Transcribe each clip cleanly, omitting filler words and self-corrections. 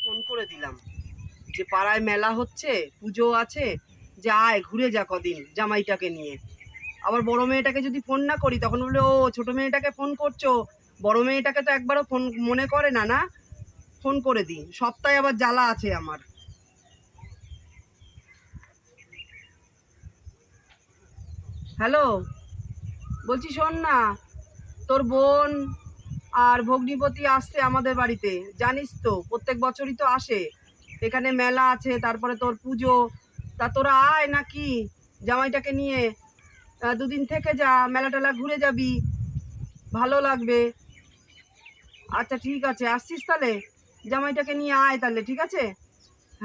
Phone করে দিলাম যে পাড়ায় মেলা হচ্ছে, পুজো আছে, যে আয় ঘুরে যা কদিন জামাইটাকে নিয়ে। আবার বড় মেয়েটাকে যদি ফোন না করি তখন বলে ও ছোট মেয়েটাকে ফোন করছো, বড় মেয়েটাকে তো একবারও ফোন মনে করে না। না, ফোন করে দিই, সপ্তাহে আবার জ্বালা আছে আমার। হ্যালো, বলছি শোন না, তোর বোন আর ভগ্নিপতি আসছে আমাদের বাড়িতে, জানিস তো প্রত্যেক বছরই তো আসে। এখানে মেলা আছে, তারপরে তোর পুজো, তা তোরা আয় নাকি জামাইটাকে নিয়ে দুদিন থেকে যা, মেলা টেলা ঘুরে যাবি, ভালো লাগবে। আচ্ছা ঠিক আছে, আসছিস তাহলে, জামাইটাকে নিয়ে আয় তাহলে, ঠিক আছে?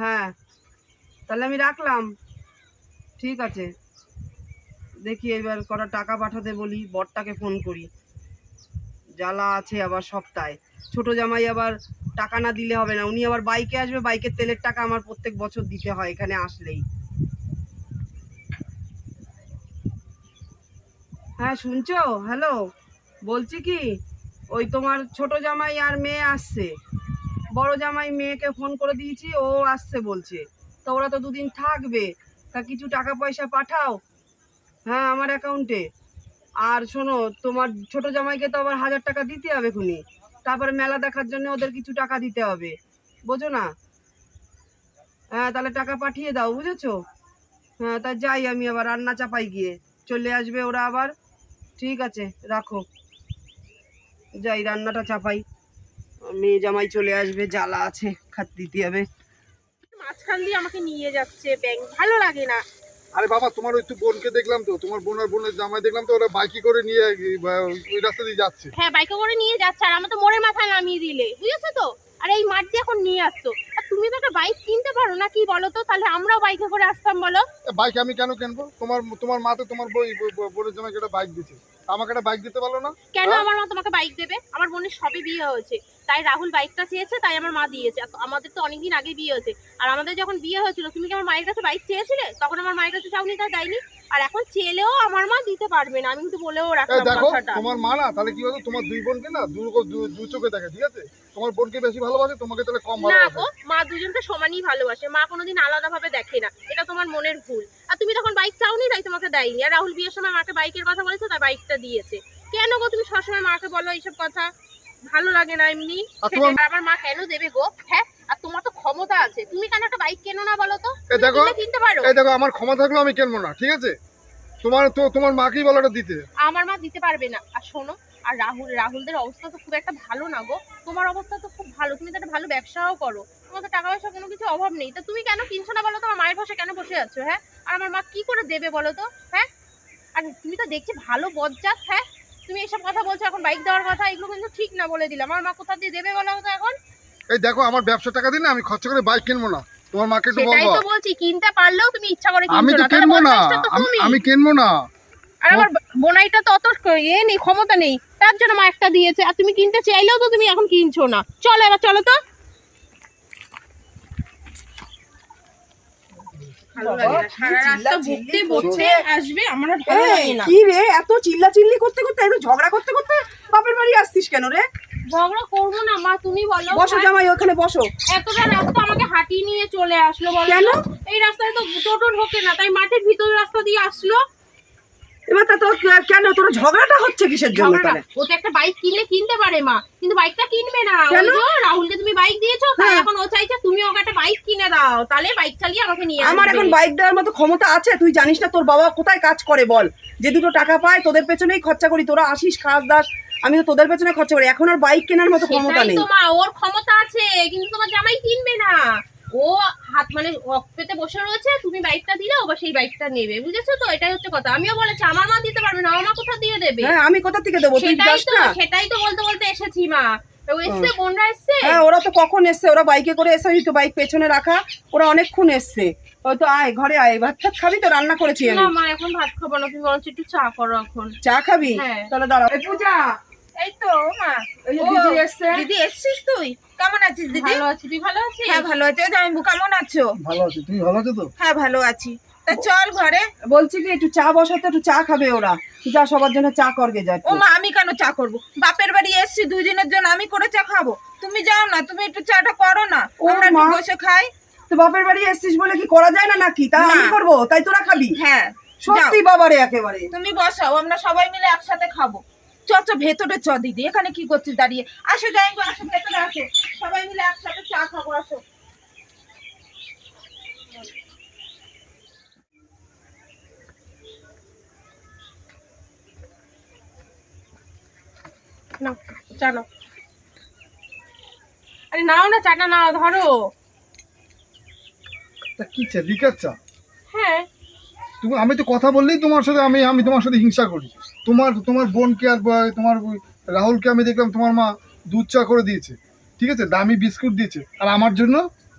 হ্যাঁ, তাহলে আমি রাখলাম। ঠিক আছে, দেখি এবার কটা টাকা পাঠাতে বলি, বরটাকে ফোন করি, জ্বালা আছে আবার সপ্তাহে। ছোট জামাই আবার টাকা না দিলে হবে না, উনি আবার বাইকে আসবে, বাইকের তেলের টাকা আমার প্রত্যেক বছর দিতে হয় এখানে আসলেই। হ্যাঁ শুনছো? হ্যালো, বলছি কি, ওই তোমার ছোট জামাই আর মেয়ে আসছে, বড় জামাই মেয়েকে ফোন করে দিয়েছি, ও আসছে বলছে, তো ওরা তো দুদিন থাকবে, তা কিছু টাকা পয়সা পাঠাও। হ্যাঁ আমার অ্যাকাউন্টে। আর শোনো, তোমার ছোট জামাইকে তো আবার 1000 টাকা দিতে হবে খুনি, তারপরে মেলা দেখার জন্য ওদের কিছু টাকা দিতে হবে, বোঝো না? হ্যাঁ তাহলে টাকা পাঠিয়ে দাও, বুঝেছো? হ্যাঁ তা যাই, আমি আবার রান্না চাপাই গিয়ে, চলে আসবে ওরা আবার। ঠিক আছে রাখো, যাই রান্নাটা চাপাই, মেয়ে জামাই চলে আসবে, জ্বালা আছে, খাত দিতে হবে। মাঝখান দিয়ে আমাকে নিয়ে যাচ্ছে ব্যাংক, ভালো লাগে না। আরে বাবা, তোমার ওই তো বোনকে দেখলাম, তো তোমার বোন আর বোনের জামাই দেখলাম, তো ওরা বাইকে করে নিয়ে ওই রাস্তা দিয়ে যাচ্ছে। হ্যাঁ বাইকে করে নিয়ে যাচ্ছে, আর আমার তো মোড়ের মাথায় নামিয়ে দিলে, বুঝেছো তো? আর এই মাঠ দিয়ে এখন নিয়ে আসছো, আর তুমি তো একটা বাইক কিনতে পারো না, কি বলো তো? তাহলে আমরাও বাইকে করে আসতাম, বলো। বাইক আমি কেন কিনবো? তোমার মা তো তোমার বোনের জামাইকে একটা বাইক দিচ্ছে, আমাকে একটা বাইক দিতে পারলো না? কেন হ্যাঁ? আমার মা তোমাকে বাইক দেবে? আমার বোনের সবে বিয়ে হয়েছে, তাই রাহুল বাইকটা চেয়েছে, তাই আমার মা দিয়েছে। আর আমাদের তো অনেকদিন আগে বিয়ে হয়েছে, আর আমাদের যখন বিয়ে হয়েছিল তুমি কি আমার মায়ের কাছে বাইক চেয়েছিলে? তখন আমার মায়ের কাছে চাওনি, তাই দেয়নি। আর এখন চেলেও আমার মা দিতে পারবে না, আমি কিন্তু বলেও রাখলাম দেখো কথাটা। তোমার মা না, তাহলে কি বলতো, তোমার দুই বোনকে না দু চোখে দেখে, ঠিক আছে? তোমার বোনকে বেশি ভালোবাসে, তোমাকে তাহলে কম না ভালোবাসে। গো, মা দুজনকে সমানই ভালোবাসে, মা কোনোদিন আলাদা ভাবে দেখে না, এটা তোমার মনের ভুল। আর তুমি তখন বাইক চাওনি, তাই তোমাকে দেয়নি। আর রাহুল বিয়ের সময় মাকে বাইকের কথা বলেছে, তাই বাইকটা দিয়েছে। কেন গো তুমি সবসময় মাকে বলো এইসব কথা? ভালো লাগে না এমনি। আর তোমার আমার মা কেন দেবে গো? হ্যাঁ, আর তোমার তো ক্ষমতা আছে, তুমি কেন একটা বাইক কেনো না বলো তো? এই দেখো, কিনতে পারো। এই দেখো, আমার ক্ষমতা থাকলেও আমি কিনবো না, ঠিক আছে? তোমার মাকেই বলো এটা দিতে। আমার মা দিতে পারবে না। আর শোনো, আর রাহুলদের অবস্থা তো খুব একটা ভালো না গো, তোমার অবস্থা তো খুব ভালো, তুমি তো একটা ভালো ব্যবসাও করো, তোমার তো টাকা পয়সা কোনো কিছু অভাব নেই, তা তুমি কেন কিনছো না বলো তো? আমার মায়ের পাশে কেন বসে যাচ্ছ? হ্যাঁ, আর আমার মা কি করে দেবে বলো তো? হ্যাঁ, আর তুমি তো দেখছি ভালো বজ্জাত। হ্যাঁ, তুমি এসব কথা বলছো এখন, বাইক দেওয়ার কথা, এগুলো কিন্তু ঠিক না, বলে দিলাম। আমার মা কোথা দিয়ে দেবে বলো তো এখন? এই দেখো, আমার ব্যবসা টাকা দিন, আমি খরচা করে বাইক কিনবো না, তোমার মাকে একটু সেটাই বলবো। তো বলছি, কিনতে পারলেও তুমি ইচ্ছা করে আমি কিনছো তো না, তাহলে কিনবো না, বদমাইশটা তো তুমি। আমি কিনবো না। আর আমার বোনাইটা তো অত নেই, ক্ষমতা নেই, তার জন্য মা একটা দিয়েছে। আর তুমি কিনতে চাইলেও তো তুমি এখন কিনছো না। চলো এবার, চলো তো। কি রে, এত চিল্লাচিল্লি করতে করতে, এত ঝগড়া করতে করতে বাপের বাড়ি আসছিস কেন রে? ঝগড়া করবো না মা, তুমি বলো। বসো জামাই, ওখানে বসো। এতটা রাস্তা আমাকে হাঁটিয়ে নিয়ে চলে আসলো, বলো কেন? এই রাস্তায় তো টোটো ঢোকে না, তাই মাঠের ভিতর রাস্তা দিয়ে আসলো। এবার তা তো কেন তোর ঝগড়াটা হচ্ছে কিসের জন্য তাহলে? ও তো একটা বাইক কিনতে পারে মা, কিন্তু বাইকটা কিনবে না। কেন? ওই যে রাহুলকে তুমি বাইক দিয়েছো, তাই হ্যাঁ। এখন ও চাইছে তুমি ওকে একটা বাইক কিনে দাও, তাহলে বাইক চালিয়ে আমাকে নিয়ে আমার আসবে। এখন বাইক দেওয়ার মতো ক্ষমতা আছে? তুই জানিস না তোর বাবা কোথায় কাজ করে বল? যে দুটো টাকা পায় তোদের পেছনেই খরচা করি, তোরা আসিস খাস দাস, আমি তো তোদের পেছনে খরচা করি। এখন আর বাইক কেনার মতো ক্ষমতা সেটাই নেই। তো মা, ওর ক্ষমতা আছে, কিন্তু তোমার জামাই কিনবে না। ও হাত মানে অফ পেতে বসে রয়েছে, তুমি বাইকটা দিলে ও সেই বাইকটা নেবে, বুঝেছো তো? এটাই হচ্ছে কথা। আমিও বলেছি আমার মা দিতে পারবে না, আমার মা কোথা দিয়ে দেবে? হ্যাঁ আমি কোথা থেকে দেবো? তুই যাস না? সেটাই তো বলতে বলতে এসেছি মা। ও এসছে, বোনরা এসছে। হ্যাঁ ওরা তো কখন এসছে, ওরা বাইকে করে এসে, তো বাইক পেছনে রাখা, ওরা অনেকক্ষণ এসছে। হয়তো আয় ঘরে আয়, ভাত টাত খাবি তো? রান্না করেছি না আমি। মা এখন ভাত খাবো না, তুমি বরঞ্চ একটু চা করো এখন। চা খাবি? হ্যাঁ। তাহলে দাঁড়াও। এই পূজা, এই তো মা। এই যে দিদি এসছে। দিদি এসছিস তুই? কেমন আছিস দিদি? ভালো আছি, তুই ভালো আছিস? হ্যাঁ ভালো আছি। ওই জামাইবু কেমন আছো? ভালো আছি, তুমি ভালো আছো তো? হ্যাঁ ভালো আছি। তা চল ঘরে। বলছি কি একটু চা বসাতে, একটু চা খাবে ওরা, যা সবার জন্য চা করগে যা। ও মা, আমি কেন চা করব? বাপের বাড়ি এসছি 2 দিনের জন্য, আমি করে চা খাবো? তুমি তুমি যাও না, তুমি একটু চাটা করো না, ও আমরা একটু মা। বসে খাই। তো বাপের বাড়ি এসছিস বলে কি করা যায় না নাকি? তা আমি না। করবো, তাই তোরা খাবি? হ্যাঁ সত্যি বাবারে একেবারে। তুমি বসাও, আমরা সবাই মিলে একসাথে খাবো। চ চ ভেতরে চ দিদি, এখানে কি করছিস দাঁড়িয়ে? আসো জামাইবাবু, আসো ভেতরে আসো, সবাই মিলে একসাথে চা খাবো, আসো। নাও চা নাও। আরে নাও না চাটা নাও, ধরো। তা কি চা, লিকার চা? হ্যাঁ তুমি, আমি তো কথা বললেই তোমার সাথে আমি তোমার সাথে হিংসা করি। তোমার বোনকে আর তোমার রাহুলকে আমি দেখলাম তোমার মা দুধ চা করে দিয়েছে, ঠিক আছে, দামি বিস্কুট দিয়েছে, আর আমার জন্য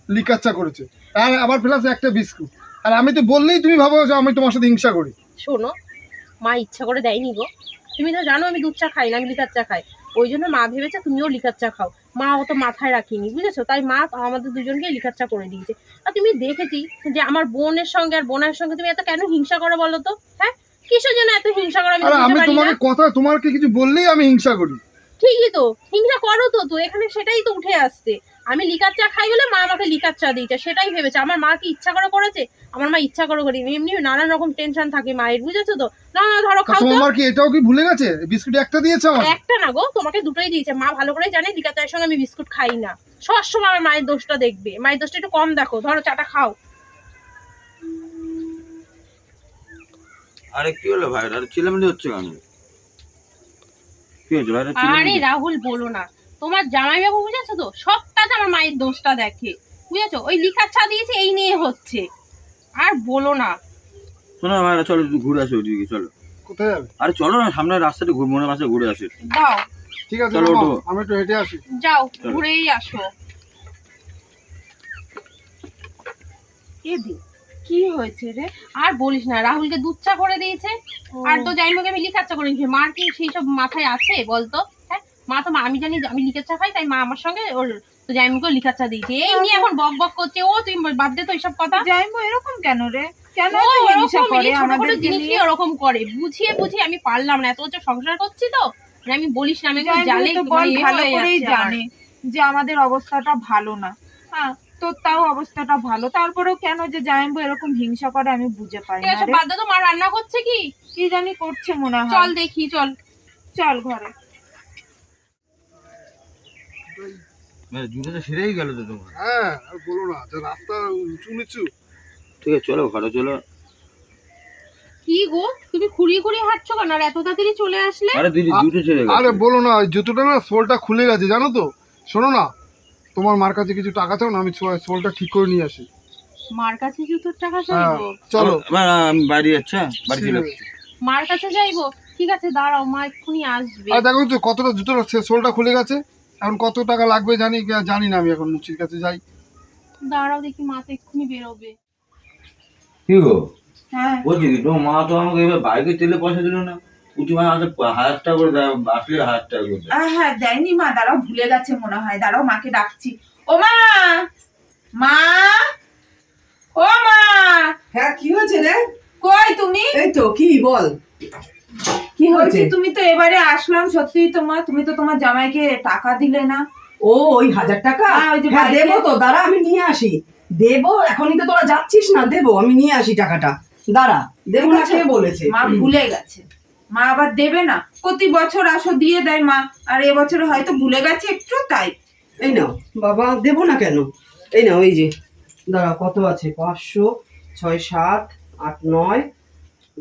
লিকার চা করেছে, আর আবার প্লাস একটা বিস্কুট। আর আমি তো বললেই তুমি ভাবো যে আমি তোমার সাথে হিংসা করি। শোনো, মা ইচ্ছা করে দেয়নি গো। তুমি তো জানো আমি দুধ চা খাই না, আমি লিকার চা খাই। ওই জন্য মা ভেবেছে তুমিও লিকার চা খাও। মা অত মাথায় রাখিনি, বুঝেছো? তাই মা আমাদের দুজনকে লিকার চা করে দিয়েছে। আর তুমি দেখেছি যে আমার বোনের সঙ্গে আর বোনের সঙ্গে তুমি এত কেন হিংসা করো বলো তো? হ্যাঁ, কিসের জন্য এত হিংসা করো আমি আর বুঝতে আমি পারি তোমাকে না। তোমাকে কিছু বললেই আমি হিংসা করি। ঠিকই তো, হিংসা করো তো এখানে সেটাই তো উঠে আসছে। আমি লিকার চা খাই বলে মা আমাকে লিকার চা দিয়েছে, সেটাই ভেবেছে। আমার মা কি ইচ্ছা করে করেছে? আমার মা ইচ্ছা করে করেনি, এমনি নানান রকম টেনশন থাকে মায়ের, বুঝেছো তো? না না ধরো তা খাও তো। তোমার কি এটাও কি ভুলে গেছে? বিস্কুট একটা দিয়েছে আমার। একটা না গো, তোমাকে দুটোই দিয়েছে। মা ভালো করে জানে লিকার চায়ের সঙ্গে আমি বিস্কুট খাই না। সবসময় আমার মায়ের দোষটা দেখবে, মায়ের দোষটা একটু কম দেখো। ধরো চাটা খাও। আরে কি হলো ভাই, আরে চিল্লামিল্লি হচ্ছে কেন? কি হয়েছে ভাই? আরে রাহুল বলো না, তোমার জামাইবাবু বুঝেছো তো, সব কাজে আমার মায়ের দোষটা দেখে, বুঝেছো? ওই লিকার চা দিয়েছে এই নিয়ে হচ্ছে। আর বলো না। শোনো ভাই, চলো একটু ঘুরে আসি ওইদিকে, চলো। কোথায় যাবে? আরে চলো না, সামনে রাস্তাটা মনে মাসে ঘুরে আসি। দাও, ঠিক আছে চলো, মামা, ওঠো। আমি একটু হেঁটে আসি। যাও চলো। ঘুরেই আসো। এদি কি হয়েছে রে? আর বলিস না, রাহুলকে দুধ চা করে দিয়েছে, আর তো জাইমুকে আমি লিকার চা করে দিয়েছি। মার কি সেই সব মাথায় আছে বলতো? হ্যাঁ, মা তো আমি জানি আমি লিকার চা খাই, তাই মা আমার সঙ্গে ওর তো জাইমুকে লিকার চা দিয়েছে। এই নিয়ে এখন বক বক করছে। ও তুই বাদ দে তো এইসব কথা। জামাইবাবু এরকম কেন রে? কেন ও এত হিংসা ওরকম করে এই ছোট ছোট আমাদের জিনিস জিনিস? নিয়ে ওরকম করে, বুঝিয়ে বুঝিয়ে আমি পারলাম না। এত বছর সংসার করছি তো, মানে আমি বলিস না, আমি একটু জালে তো বল মানে এ ভালো হয়ে করেই যাচ্ছে আমার। জানে যে আমাদের অবস্থাটা ভালো না। হ্যাঁ, তোর তাও অবস্থাটা ভালো, তারপরেও কেন যে জামাইবাবু এরকম হিংসা করে আমি বুঝে পাই ঠিক না আছে রে। বাদ দে তো, মা রান্না করছে কি? কি জানি করছে মনে হয়। চল দেখি, চল। চল ঘরে। মানে জুতোটা সেরেই গেল তো তোমার। হ্যাঁ, আর বলো না, যে রাস্তা উঁচু নিচু। ঠিক আছে চলো, ঘরে চলো। কি গো, তুমি খুঁড়িয়ে খুঁড়িয়ে হাঁটছো কেন? আর এত তাড়াতাড়ি চলে আসলে? আরে দিদি জুতো ছেড়ে গেছে। আরে বলো না, ওই জুতোটা না সোলটা খুলে গেছে জানো তো। শোনো না, তোমার মার কাছে কিছু টাকা চাও না, আমি সোলটা ঠিক করে নিয়ে আসি। মার কাছে জুতোর টাকা হ্যাঁ, চাইবো? চলো। আমি বাড়ি যাচ্ছি, হ্যাঁ, বাড়ি চলে যাচ্ছি। মার কাছে যাইবো? ঠিক আছে দাঁড়াও, মা এক্ষুনি আসবে। আর দেখো তো কতটা জুতোর সোলটা খুলে গেছে, এখন কত টাকা লাগবে জানি না। আমি এখন মুচির কাছে যাই। দাঁড়াও দেখি, মা তো এক্ষুনি বেরোবে। কি গো হ্যাঁ, বলছি কি, তোমার মা তো আমাকে এবার বাইকে তেলে পয়সা দিল না। প্রতি মাসে আমাকে 1000 টাকা করে দেয়, আসলে 1000 টাকা করে দেয়। হ্যাঁ দেয়নি মা, দাঁড়াও ভুলে গেছে মনে হয়। দাঁড়াও মাকে ডাকছি। ও মা, মা, ও মা, হ্যাঁ, কি হয়েছে রে? কই তুমি? এই তো, কি বল, কি হয়েছে? বলছি তুমি তো এবারে আসলাম, সত্যি তুমি তো তোমার জামাইকে টাকা দিলে না। ও ওই 1000 টাকা? হ্যাঁ, ওই যে হ্যাঁ বাইকে। দেবো তো, দাঁড়া আমি নিয়ে আসি। দেবো, এখনই তো তোরা যাচ্ছিস না, দেবো, আমি নিয়ে আসি টাকাটা। দাঁড়া, দেবো না কে বলেছে? মা ভুলে গেছে, মা আবার দেবে না। প্রতি বছর আসো দিয়ে দেয় মা, আর এবছর হয়তো ভুলে গেছে একটু, তাই। এই নাও বাবা, দেবো না কেন? এই নাও, এই যে দাঁড়া, কত আছে? 500, 6, 7, 8,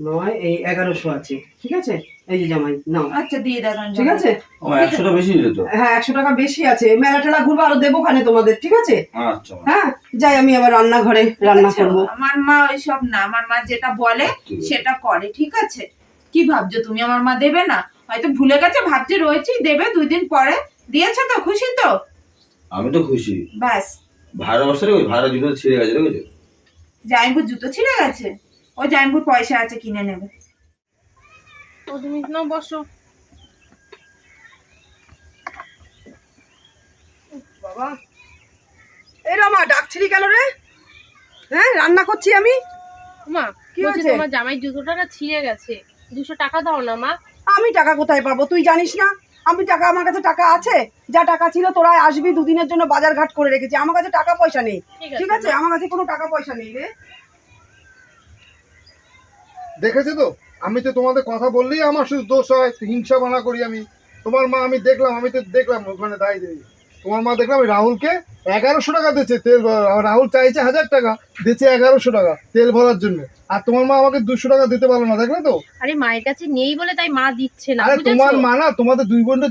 9, এই 1100 আছে, ঠিক আছে? এই যে জামাই নাও, আচ্ছা দিয়ে দেন। ঠিক আছে? আমার 100 টা বেশি দিল তো। হ্যাঁ 100 টাকা বেশি আছে, মেলা টেলা ঘুরবো, আরো দেবো খানে তোমাদের, ঠিক আছে? আচ্ছা মা। হ্যাঁ, যাই আমি আবার রান্নাঘরে রান্না করবো। আমার মা ওইসব না, আমার মা যেটা বলে সেটা করে, ঠিক আছে? কি ভাবছো তুমি আমার মা দেবে না? হয়তো ভুলে গেছে, ভাবছে রয়েছি দেবে 2 দিন পরে। দিয়েছে তো, খুশি তো? আমি তো খুশি। ব্যাস। ভাড়া অবস্থায় ওই ভাড়া জুতো ছিঁড়ে গেছে, দেখেছো? জাইম্বুর জুতো ছিঁড়ে গেছে? ও জাইম্বুর পয়সা আছে, কিনে নেবে। তো তুমি না বসো। বাবা, এই রমা, ডাকছিলি কেন রে? হ্যাঁ, রান্না করছি আমি। মা কি বলছি হয়েছে? তোমার জামাই জুতোটা না ছিঁড়ে গেছে, 200 টাকা দাও না মা। আমি টাকা কোথায় পাবো তুই জানিস না? আমি টাকা, আমার কাছে টাকা আছে, যা টাকা ছিল তোরা আসবি, দুদিনের জন্য বাজার ঘাট করে রেখেছি, আমার কাছে টাকা পয়সা নেই, ঠিক আছে? আমার কাছে কোনো টাকা পয়সা নেই রে। দেখেছো তো, আমি তো তোমাদের কথা বললেই আমার শুধু দোষ হয়, হিংসা বানা করি আমি। তোমার মা, আমি দেখলাম ওখানে দাঁড়িয়ে তোমার মা দেখলাম রাহুলকে 1100 টাকা দিচ্ছে তেল, রাহুল চাইছে 1000 টাকা, দিচ্ছে 1100 টাকা তেল ভরার জন্য, আর তোমার মা আমাকে 200 টাকা দিতে পারলো না, দেখলে তো? আরে মায়ের কাছে নেই বলে তাই মা দিচ্ছে না, আরে বুঝেছো? তোমার মা না তোমাদের দুই বোনকে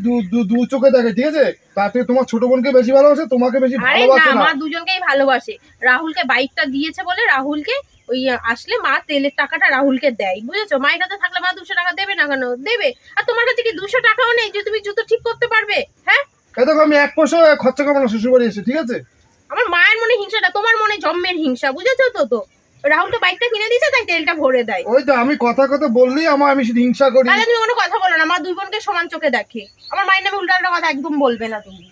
দু চোখে দেখে, ঠিক আছে? তার থেকে তোমার ছোট বোনকে বেশি ভালোবাসে, তোমাকে বেশি আরে না, ভালোবাসে না। মা দুজনকেই ভালোবাসে। রাহুলকে বাইকটা দিয়েছে বলে রাহুলকে ওই আসলে মা তেলের টাকাটা রাহুলকে দেয়, বুঝেছো? মায়ের কাছে থাকলে মা 200 টাকা দেবে না কেন? দেবে। আর তোমার কাছে কি 200 টাকাও নেই যে তুমি জুতো ঠিক করতে পারবে? হ্যাঁ, এই দেখো আমি 1 পয়সা খরচা করবো না শ্বশুর বাড়ি এসে, ঠিক আছে? আমার মায়ের মনে হিংসাটা, তোমার মনে জন্মের হিংসা, বুঝেছো তো? তো রাহুলকে বাইকটা কিনে দিয়েছে তাই তেলটা ভরে দেয়। ওই তো আমি কথা বললেই আমি শুধু হিংসা করি। তাহলে তুমি কোনো কথা বলো না, মা দুই বোনকে সমান চোখে দেখে। আমার মায়ের নামে উল্টাপাল্টা কথা একদম বলবে না তুমি।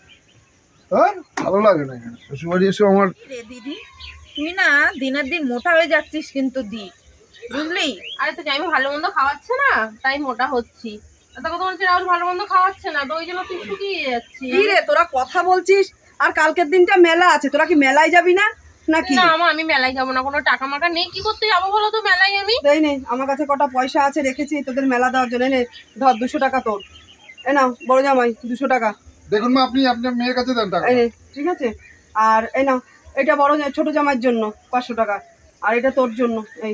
হ্যাঁ, ভালো লাগে না শ্বশুর বাড়ি এসে আমার। রে দিদি, তুই না দিনের দিন মোটা হয়ে যাচ্ছিস কিন্তু বুঝলি? আরে তো আমি ভালো মন্দ খাওয়াচ্ছে না তাই মোটা হচ্ছি। এত কথা বলছি রাহুল ভালো মন্দ খাওয়াচ্ছে না তো ওই জন্য তুই শুকিয়ে যাচ্ছিস। কি রে তোরা কথা বলছিস, আর কালকের দিনটা মেলা আছে, তোরা কি মেলায় যাবি না নাকি? না মা, আমি মেলায় যাবো না, কোনো টাকা মাকা নেই, কি করতে যাবো বলো তো মেলায় আমি? দেই নে, আমার কাছে কটা পয়সা আছে রেখেছি তোদের মেলা দেওয়ার জন্য, নে ধর 200 টাকা তোর, এ নাও বড় জামাই 200 টাকা, দেখুন মা, আপনি আপনার মেয়ের কাছে দেন টাকা। এই নে, ঠিক আছে? আর এই নাও, এটা ছোট জামাইয়ের জন্য 500 টাকা, আর এটা তোর জন্য, এই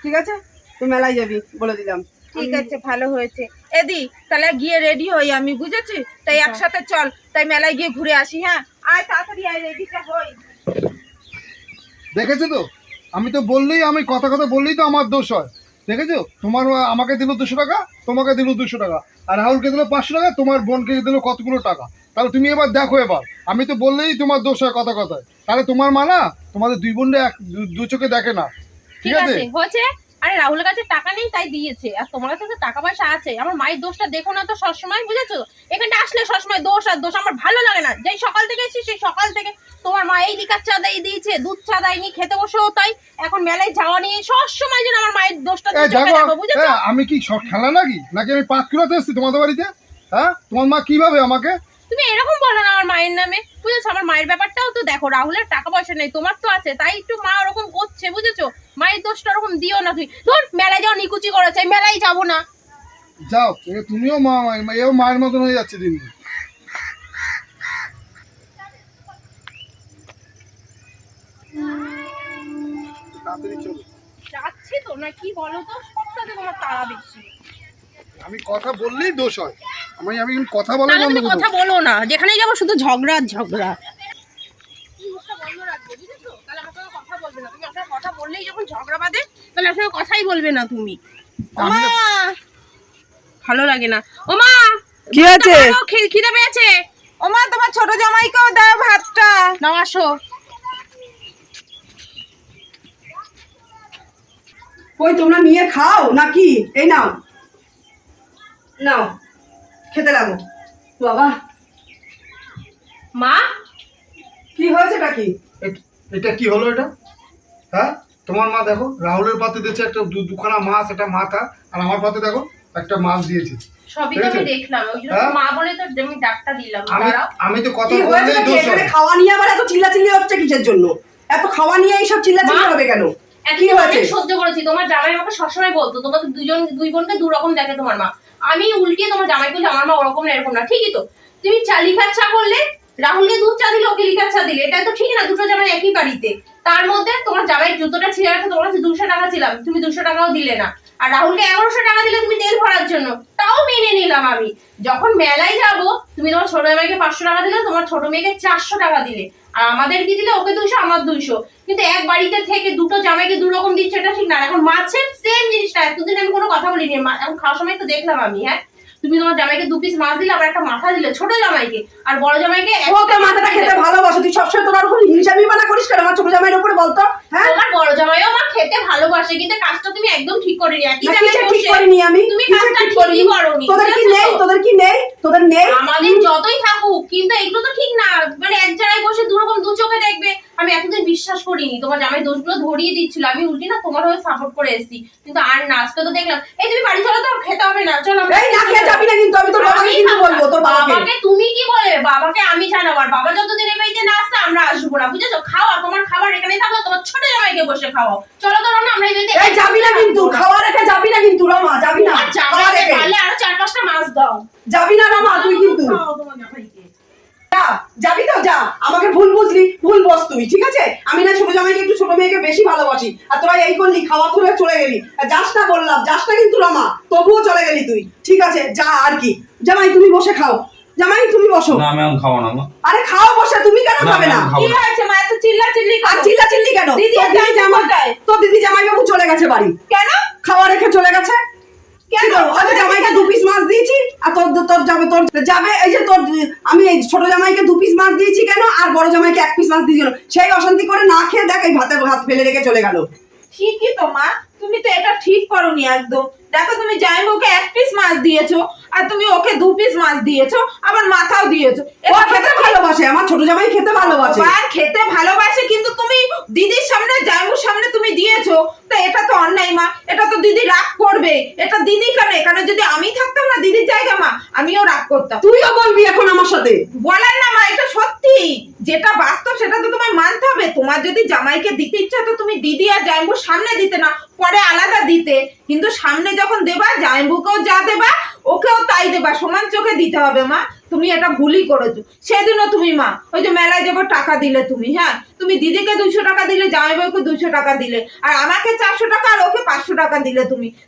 ঠিক আছে? তুই মেলায় যাবি বলে দিলাম। ঠিক আছে, ভালো হয়েছে। এদি তাহলে গিয়ে রেডি হই আমি, বুঝেছি? তাই একসাথে চল, তাই মেলায় গিয়ে ঘুরে আসি। হ্যাঁ, আয় তাড়াতাড়ি আয়, রেডিটা হই। দেখেছো তো, আমি তো বললেই, আমি কথা বললেই তো আমার দোষ হয়, দেখেছো? তোমার আমাকে দিল 200 টাকা, তোমাকে দিল 200 টাকা, আর রাহুলকে দিল 500 টাকা, তোমার বোনকে দিল কতগুলো টাকা। তাহলে তুমি এবার দেখো, এবার আমি তো বললেই তোমার দোষ হয় কথায়। তাহলে তোমার মা না তোমাদের দুই বোনকে দু চোখে দেখে না, ঠিক আছে? হয়েছে। আরে রাহুলের কাছে টাকা নেই তাই দিয়েছে, আর তোমার কাছে তো টাকা পয়সা আছে। আমার মায়ের দোষটা দেখো না তো সবসময়, বুঝেছো? এখানটা আসলে সবসময় দোষ আর দোষ, আমার ভালো লাগে না। যেই সকাল থেকে এসেছি সেই সকাল থেকে তোমার মা এই লিকার চা দিয়েছে, দুধ চা দেয়নি, খেতে বসেও তাই। এখন মেলায় যাওয়া নিয়ে সবসময় যেন আমার মায়ের দোষটা দেখো, বুঝেছো? আমি কি সব খেলা নাকি আমি 5 কিলোতে এসেছি তোমাদের বাড়িতে? হ্যাঁ, তোমার মা কিভাবে আমাকে? তুমি এরকম বলো না আমার মায়ের নামে, বুঝেছো? আমার মায়ের ব্যাপারটাও তো দেখো, রাহুলের টাকা পয়সা নেই, তোমার তো আছে, তাই একটু মা ওরকম করছে, বুঝেছো? মায়ের দোষটা ওরকম দিও না। তুই ধর মেলায় যাও, নিকুচি করেছে, মেলায় যাবো না। যাও, তুমিও এও মায়ের মতন হয়ে যাচ্ছে দিন দিন। তাড়াতাড়ি চলো। যাচ্ছি তো না, কি বলো তো, সবটাতে তোমার তাড়া বেশি। আমি কথা বললেই দোষ হয়, আমি কথা বলা তাহলে বন্ধ তুমি করবো। কথা বলো না, যেখানেই যাবো শুধু ঝগড়া আর ঝগড়া। মুখটা বন্ধ রাখবে, বুঝেছো? তাহলে আমার সঙ্গে কথা বলবে না তুমি। আপনার কথা বললেই যখন ঝগড়া বাঁধে তাহলে আমার সঙ্গে কথাই বলবে না তুমি। আমি না- ভালো লাগে না। ও মা, কি হয়েছে? খিদে পেয়েছে। ও মা, তোমার ছোট জামাইকেও দাও ভাতটা। নাও আসো। কই তোমরা নিয়ে খাও নাকি? এই নাও, নাও খেতে লাগো। বাবা, মা, কি হয়েছেটা কি? এটা কি হলো এটা? হ্যাঁ, তোমার মা দেখো রাহুলের পাতে দিয়েছে একটা দুখানা মাছ, একটা মাথা, আর আমার পাতে দেখো একটা মাছ দিয়েছে। সবই তো আমি দেখলাম, ওই জন্য মা বলে তো আমি ডাকটা দিলাম। আমি তো কথা কি হয়েছে বললেই নাকি? দোষ এখানে হয়। খাওয়া নিয়ে আবার এত চিল্লাচিল্লি হচ্ছে কিসের জন্য? এত খাওয়া নিয়ে এইসব চিল্লাচিল্লি হবে কেন? কি হয়েছে? আমি সহ্য করেছি, তোমার জামাই আমাকে সবসময় বলতো তোমাকে দুই বোনকে দু রকম দেখে তোমার মা। আমি উল্টিয়ে তোমার জামাইকে বলছি আমার মা ওরকম না এরকম না, ঠিকই তো। তুমি লিকার চা করলে, রাহুলকে দুধ চা দিলে, ওকে লিকার চা দিলে, এটা তো ঠিক না? দুটো জামাই একই বাড়িতে। তার মধ্যে তোমার জামাইয়ের জুতোটা ছিঁড়ে গেছে, তোমার কাছে 200 টাকা ছিলাম, তুমি 200 টাকাও দিলে না। আর রাহুলকে 1100 টাকা দিলে তুমি তেল ভরার জন্য, তাও মেনে নিলাম আমি। যখন মেলায় যাব তুমি তোমার ছোট জামাইকে 500 টাকা দিলে, তোমার ছোট মেয়েকে 400 টাকা দিলে, আর আমাদের কি দিলে? ওকে 200, আমার 200। কিন্তু এক বাড়িতে থেকে দুটো জামাইকে দু রকম দিচ্ছে, এটা ঠিক না। এখন মাছের সেম জিনিসটা, এতদিন আমি কোনো কথা বলিনি, এখন খাওয়ার সময় তো দেখলাম আমি। হ্যাঁ, তুমি তোমার জামাইকে 2 পিস মাছ দিলে, আবার একটা মাথা দিলে ছোট জামাইকে, আর বড় জামাইকে ও তো মাথাটা খেতে ভালোবাসে, তুই সবসময় তোমার উপর হিংসামি বানা করিস কেন আমার ছোট জামাইয়ের উপরে বলতো? হ্যাঁ, তোমার বড় জামাইও আমার খেতে ভালোবাসে, কিন্তু কাজটা তুমি একদম ঠিক করিনি। একই না, জায়গায় কিসের ঠিক বসে করিনি আমি? তুমি কিসের কাজটা ঠিক ঠিকই করিনি? করোনি। তোদের কি নেই? তোদের কি নেই? তোদের নেই? আমাদের যতই থাকুক, কিন্তু এগুলো তো ঠিক না। মানে এক জায়গায় বসে দু রকম দু চোখে দেখবে। আমি এতদিন বিশ্বাস করিনি, তোমার জামাই দোষগুলো ধরিয়ে দিচ্ছিল, আমি উল্টি না তোমার হয়ে সাপোর্ট করে এসেছি, কিন্তু আর না, আজকে তো দেখলাম। এই তুমি বাড়ি চলো, তো খেতে হবে না, চলো। এই না খেয়ে যাবি না কিন্তু, আমি তোর বাবাকে কিন্তু বলবো, তোর বাবাকে। বাবাকে তুমি কি বলবে? বাবাকে আমি জানাবো, আর বাবা যতদিন এই বাড়িতে না আসছে আমরা আসবো না, বুঝেছো? খাওয়া, তোমার খাবার এখানেই থাকো, তোমার ছোট জামাইকে বসে খাওয়াও। চলো তো রমা, আমরা এই বাড়িতে। এই যাবি না কিন্তু, খাওয়া রেখে যাবি না কিন্তু রমা, যাবি না। আর জামাই রেখে পারলে আরো 4-5টা মাছ দাও। যাবি না রমা তুই কিন্তু। খাও তোমার জামাইকে। যা, যাবি তো যা, আমাকে ভুল বুঝলি, ভুল বস তুই, ঠিক আছে? আমি না ছোট জামাইকে একটু ছোট মেয়েকে বেশি ভালোবাসি, আর তোরা এই করলি, খাওয়া তুলে চলে গেলি। আর যাস না বললাম, যাস না কিন্তু রমা, তবুও চলে গেলি তুই, ঠিক আছে? যা আর কি। জামাই তুমি বসে খাও, জামাই তুমি বসো। না আমি এখন খাবো না মা। আরে খাও বসে, তুমি কেন না, খাবে আমি না? এখন খাবো কি না। হয়েছে মা, এত চিল্লা চিল্লি আর চিল্লা চিল্লি কেন? দিদি আর জামাই তোর দিদি জামাই বাবু চলে গেছে বাড়ি, কেন? খাওয়া রেখে চলে গেছে। কেন? আচ্ছা জামাইকে 2 পিস মাছ দিয়েছি, আর তোর যাবে এই যে তোর, আমি এই ছোট জামাইকে 2 পিস মাছ দিয়েছি কেন, আর বড় জামাইকে 1 পিস মাছ দিয়েছিল, সেই অশান্তি করে না খেয়ে দেখ এই ভাত ফেলে রেখে চলে গেল। ঠিকই তো মা, তুমি তো এটা ঠিক করোনি একদম। দেখো তুমি জামাইবাবুকে 1 পিস মাছ দিয়েছো, আর তুমি ওকে 2 পিস মাছ দিয়েছো, আবার মাথাও দিয়েছো। ও খেতে ভালোবাসে, আমার ছোট জামাই খেতে ভালোবাসে। আর খেতে ভালোবাসে, কিন্তু তুমি দিদির সামনে, জামাইবাবুর সামনে তুমি দিয়েছো, তো এটা তো অন্যায় মা, এটা তো দিদি রাগ করবে। এটা দিদি কেন, এখানে যদি আমি থাকতাম না দিদির জায়গা মা, আমিও রাগ করতাম। তুইও বলবি এখন আমার সাথে? বলার না মা, এটা সত্যি, যেটা বাস্তব সেটা তো তোমায় মানতে হবে। তোমার যদি জামাইকে দিতে ইচ্ছা তো তুমি দিদি আর জামাইবাবুর সামনে দিতে না, পরে আলাদা দিতে, কিন্তু সামনে যখন দেবা জামাইবাবুকেও যা দেবা ওকেও তাই দেবা, সমান চোখে দিতে হবে মা। তুমি এটা ভুলই করেছো। সেদিনও তুমি মা ওই যে মেলায় যাবো টাকা দিলে তুমি, হ্যাঁ তুমি দিদিকে 200 টাকা দিলে, জামাইবাবুকে 200 টাকা দিলে, আর আমাকে 400 টাকা আর ওকে 500 টাকা দিলে।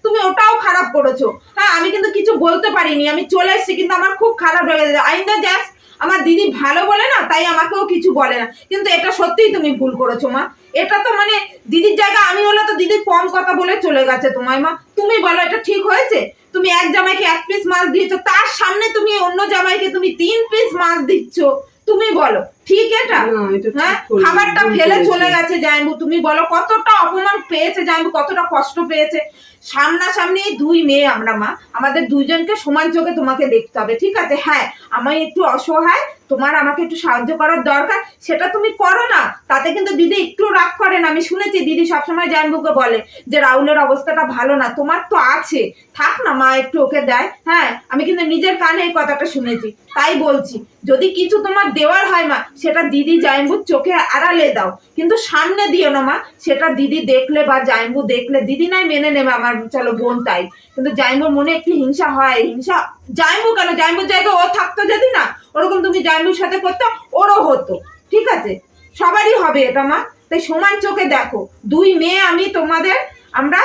তুমি ওটাও খারাপ করেছো। হ্যাঁ আমি কিন্তু কিছু বলতে পারিনি, আমি চলে এসেছি, কিন্তু আমার খুব খারাপ লেগেছে। আইন্দা যাস, আমার দিদি ভালো বলে না তাই আমাকেও কিছু বলে না, কিন্তু এটা সত্যিই তুমি ভুল করেছো মা। এটা তো মানে দিদির জায়গা আমি হলে তো দিদি কম কথা বলে চলে গেছে তোমায় মা। তুমি বলো এটা ঠিক হয়েছে? তুমি এক জামাইকে 1 পিস মাছ দিয়েছো, তার সামনে তুমি অন্য জামাইকে তুমি 3 পিস মাছ দিচ্ছ, তুমি বলো ঠিক এটা? হ্যাঁ খাবারটা ফেলে চলে গেছে জামাইবু, তুমি বলো কতটা অপমান পেয়েছে জামাইবু, কতটা কষ্ট পেয়েছে। সামনাসামনি 2 মেয়ে আমরা মা, আমাদের 2জনকে সমান চোখে তোমাকে দেখতে হবে, ঠিক আছে? হ্যাঁ আমি একটু অসহায়, তোমার আমাকে একটু সাহায্য করার দরকার, সেটা তুমি করো না, তাতে কিন্তু দিদি একটু রাগ করে না। আমি শুনেছি দিদি সবসময় জামাইবুকে বলে যে রাহুলের অবস্থাটা ভালো না, তোমার তো আছে, থাক না মা একটু ওকে দেয়। হ্যাঁ আমি কিন্তু নিজের কানে এই কথাটা শুনেছি, তাই বলছি যদি কিছু তোমার দেওয়ার হয় মা, সেটা দিদি জামাইবুর চোখে আড়ালে দাও, কিন্তু সামনে দিও না মা। সেটা দিদি দেখলে বা জামাইবু দেখলে দিদি নাই মেনে নেবে, আমার চলো বোন তাই, কিন্তু জামাইবুর মনে একটু হিংসা হয়। হিংসা জামাইবু কেন, জামাইবুর জায়গায় ও থাকতো যদি না, ওরকম তুমি জামাইবুর সাথে করতো, ওরও হতো, ঠিক আছে? সবারই হবে এটা মা, তাই সমান চোখে দেখো। 2 মেয়ে আমি তোমাদের, আমরা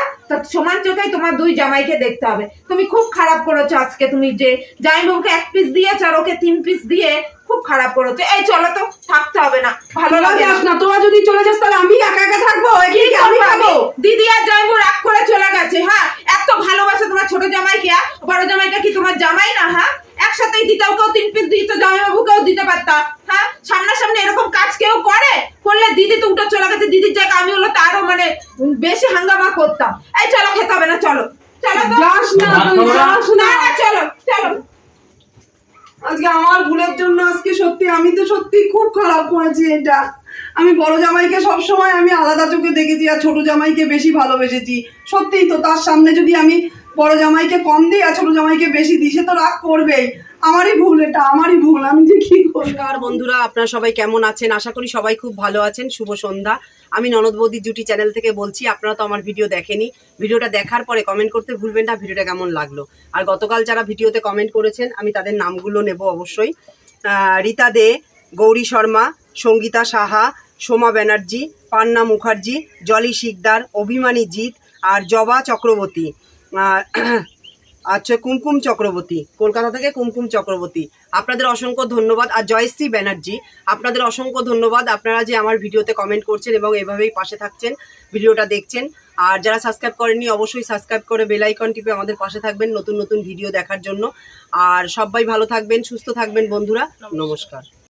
সমান চোখেই তোমার 2 জামাইকে দেখতে হবে। তুমি খুব খারাপ করেছো আজকে, তুমি যে জামাইবাবুকে 1 পিস দিয়েছো আর ওকে 3 পিস দিয়ে খুব খারাপ করেছো। এই চলো তো, থাকতে হবে না, ভালো লাগে না। তোরা যদি চলে যাস তাহলে আমি একা একা থাকবো, আমি খাবো। দিদি আর জামাইবু রাগ করে চলে গেছে। হ্যাঁ এত ভালোবাসা তোমার ছোট জামাইকে, বড় জামাইটা কি তোমার জামাই না? হ্যাঁ একসাথেই দিতে, ওকেও 3 পিস দিত, জামাইবাবুকেও দিতে পারতা। হ্যাঁ সামনাসামনি এরকম কাজ কেউ করলে দিদি তো উঠে চলে গেছে, দিদির জায়গা আমি হলো তারও মানে বেশি হাঙ্গামা করতাম। এই চলো খেতে হবে না, চলো চলো তো। যাস না তুই, যাস না। না না চলো চলো। আজকে আমার ভুলের জন্য আজকে সত্যি, আমি তো সত্যি খুব খারাপ করেছি এটা। আমি বড় জামাইকে সবসময় আমি আলাদা চোখে দেখেছি, আর ছোট জামাইকে বেশি ভালোবেসেছি। সত্যিই তো, তার সামনে যদি আমি বড় জামাইকে কম দিই আর ছোট জামাইকে বেশি দিই, সে তো রাগ করবেই। আমারই ভুল, এটা আমারই ভুল, আমি যে কি করব। নমস্কার বন্ধুরা, আপনারা সবাই কেমন আছেন? আশা করি সবাই খুব ভালো আছেন। শুভ সন্ধ্যা। আমি ননদ বৌদি জুটি চ্যানেল থেকে বলছি। আপনারা তো আমার ভিডিও দেখেনি, ভিডিওটা দেখার পরে কমেন্ট করতে ভুলবেন না ভিডিওটা কেমন লাগলো। আর গতকাল যারা ভিডিওতে কমেন্ট করেছেন আমি তাদের নামগুলো নেব অবশ্যই। রীতা দে, গৌরী শর্মা, সঙ্গীতা সাহা, সোমা ব্যানার্জি, পান্না মুখার্জি, জলি শিকদার, অভিমানী জিৎ, আর জবা চক্রবর্তী, আচ্ছা কুমকুম চক্রবর্তী, কলকাতা থেকে কুমকুম চক্রবর্তী, আপনাদের অসংখ্য ধন্যবাদ। আর জয়শ্রী ব্যানার্জি, আপনাদের অসংখ্য ধন্যবাদ। আপনারা যে আমার ভিডিওতে কমেন্ট করছেন এবং এভাবেই পাশে থাকছেন, ভিডিওটা দেখছেন। আর যারা সাবস্ক্রাইব করেননি অবশ্যই সাবস্ক্রাইব করে বেল আইকন টিপে আমাদের পাশে থাকবেন নতুন নতুন ভিডিও দেখার জন্য। আর সবাই ভালো থাকবেন, সুস্থ থাকবেন বন্ধুরা। নমস্কার।